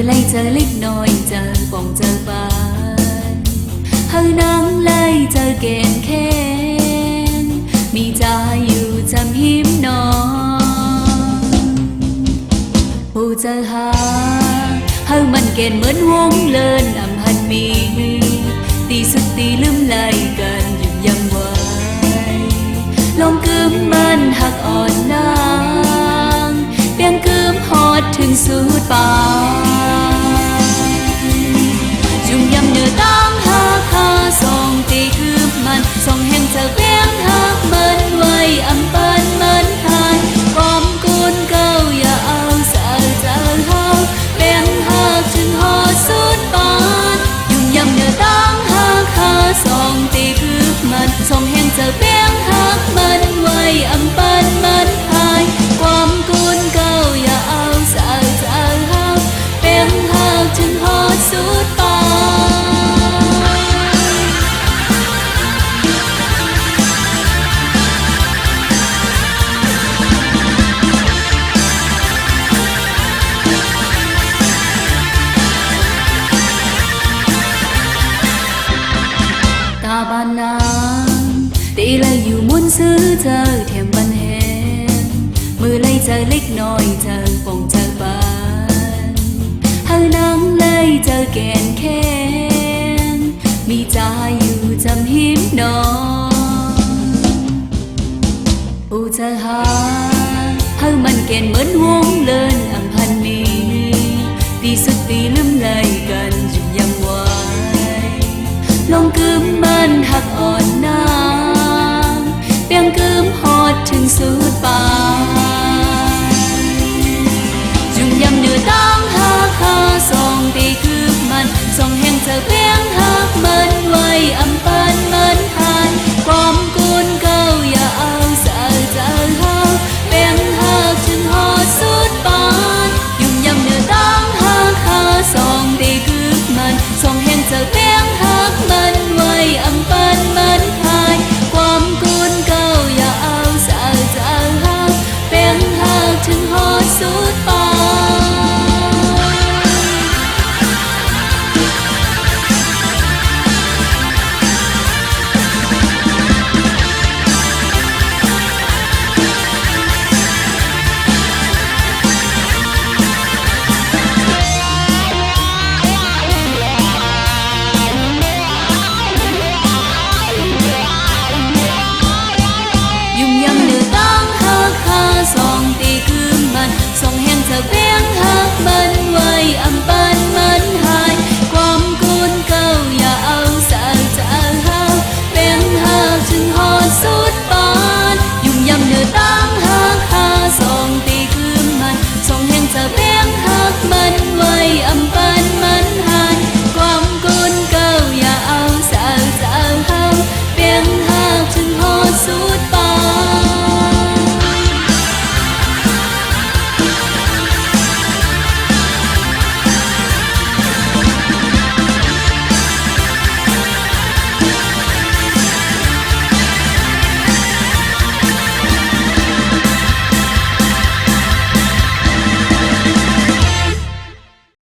ไล่เจอเล็กน้อยเจอป่องเจอปานเฮานังไล่เจอเกณฑ์แค้นมีใจอยู่จำหิมนองผู้เจอหาเฮามันเกณฑ์เหมือนวงเลินอำพันมีตีสุดตีลืมไหลกันหยุดยังไว้ลงคืมมันหักอ่อนนางเปียงคืมฮอดถึงสุดปานจุ่มยำเนื้อต้องหักหาส่งตีคืมมันส่งแห่งจากเปียงหักมันไว้อำปันมันทานความกุนเก่าอย่าเอาสาเจอเฮาเปียงหักถึงฮอดสุดปานจุ่มยำเนื้อต้องหักหาส่งตีคืมมันส่งแห่งจากเปียงหักมันไว้อำปันมันทานความกุนเก่าอย่าเอาสาเจอเฮาเปียงหักถึงฮอดสุดปานตาบานนางตีเลยอยู่มุนซื้อเจอเทียมบันแหงมือเลยเจอเล็กน้อยเจอป่องเจอบานเฮานังเลยเจอแกนแค้นมีใจอยู่จำหิมนองผู้เจอหาเฮามันแกนเหมือนวงเลินอำพันมีตีสุดตีลืมไหลกันจุดยังไว้ลงคืมมันหักอ่อนนางเปียงคืมฮอดถึงสุดปานจุ่มยำเนื้อต้องหักหาส่งตีคืมมันส่งแห่งเธอเปียงหักมันไว้อำป